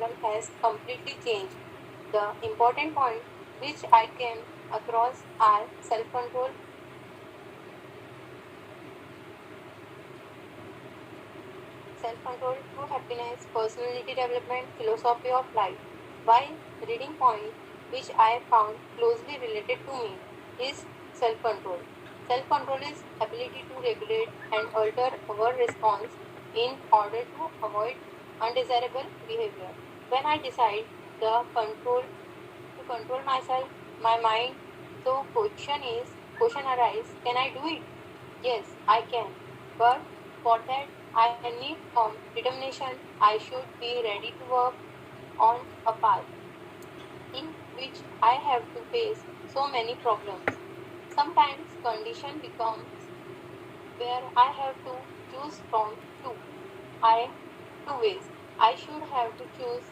problem has completely changed. The important point which I came across are self-control, true happiness, personality development, philosophy of life. While reading point which I found closely related to me is self-control. Self-control is ability to regulate and alter our response in order to avoid undesirable behavior. When I decide the control to control myself, my mind, so question arise, can I do it? Yes, I can. But for that I need firm determination. I should be ready to work on a path in which I have to face so many problems. Sometimes condition becomes where I have to choose from two. I two ways. I should have to choose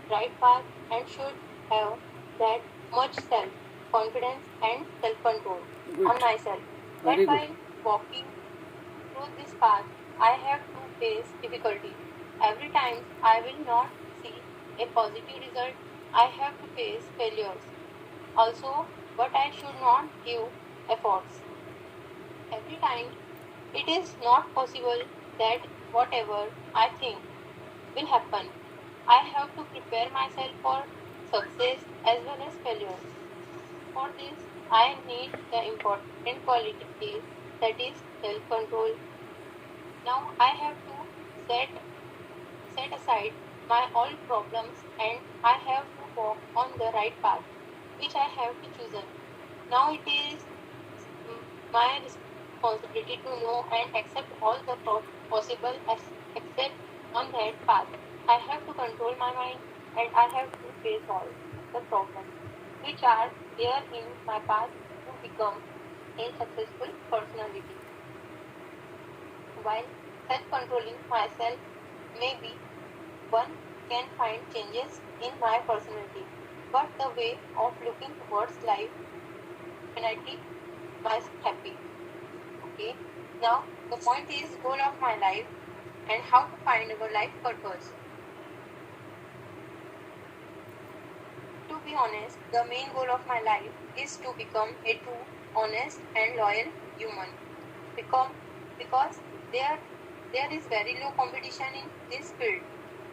right path and should have that much self confidence and self control on Good. myself. That Very good. while walking through this path, I have to face difficulty. Every time I will not see a positive result, I have to face failures. Also, but I should not give efforts. Every time it is not possible that whatever I think will happen. I have to prepare myself for success as well as failure. For this, I need the important qualities that is self control. Now I have to set aside my all problems and I have to walk on the right path which I have to chosen. Now it is my responsibility to know and accept all the possible except on that path. I have to control my mind and I have to face all the problems which are there in my path to become a successful personality. While self-controlling myself, maybe one can find changes in my personality, but the way of looking towards life definitely must happy. Okay. Now the point is goal of my life and how to find our life purpose. To be honest, the main goal of my life is to become a true, honest and loyal human. Become because there is very low competition in this field.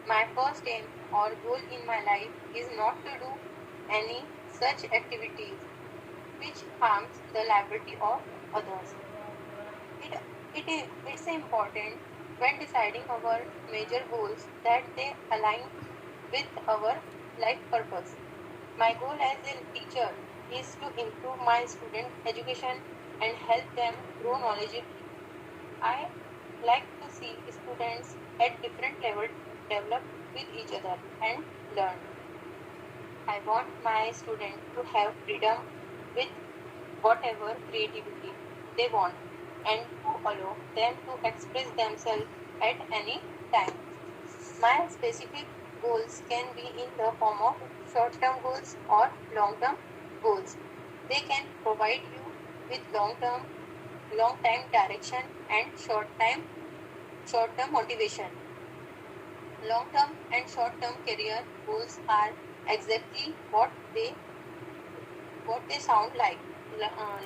My first aim or goal in my life is not to do any such activities which harms the liberty of others. It's important when deciding our major goals that they align with our life purpose. My goal as a teacher is to improve my student education and help them grow knowledgeably. I like to see students at different levels develop with each other and learn. I want my students to have freedom with whatever creativity they want and to allow them to express themselves at any time. My specific goals can be in the form of short-term goals or long-term goals. They can provide you with long-time direction and short-term motivation. Long-term and short-term career goals are exactly what they sound like.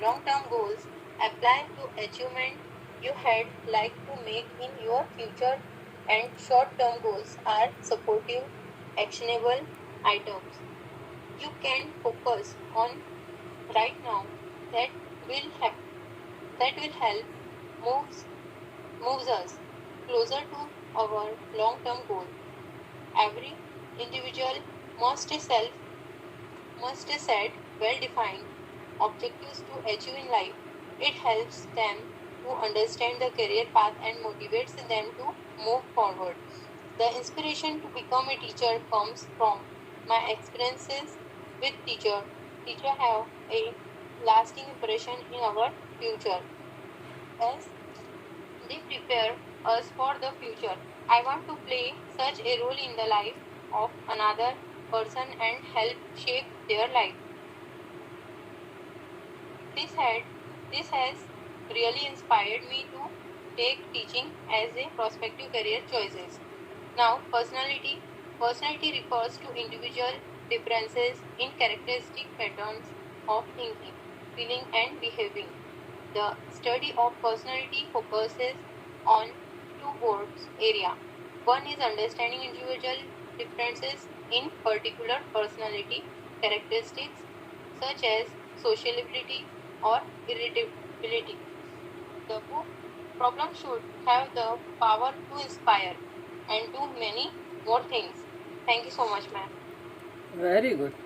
Long-term goals apply to achievement you had like to make in your future and short-term goals are supportive, actionable items. You can focus on right now that will help moves moves us closer to our long-term goal. Every individual must self must set well-defined objectives to achieve in life. It helps them to understand the career path and motivates them to move forward. The inspiration to become a teacher comes from my experiences with teacher. Teacher have a lasting impression in our future as they prepare us for the future. I want to play such a role in the life of another person and help shape their life. This had this has really inspired me to take teaching as a prospective career choices. Now, personality. Personality refers to individual differences in characteristic patterns of thinking, feeling, and behaving. The study of personality focuses on two broad areas. One is understanding individual differences in particular personality characteristics such as sociability or irritability. The book problem should have the power to inspire and do many more things. Thank you so much, ma'am. Very good.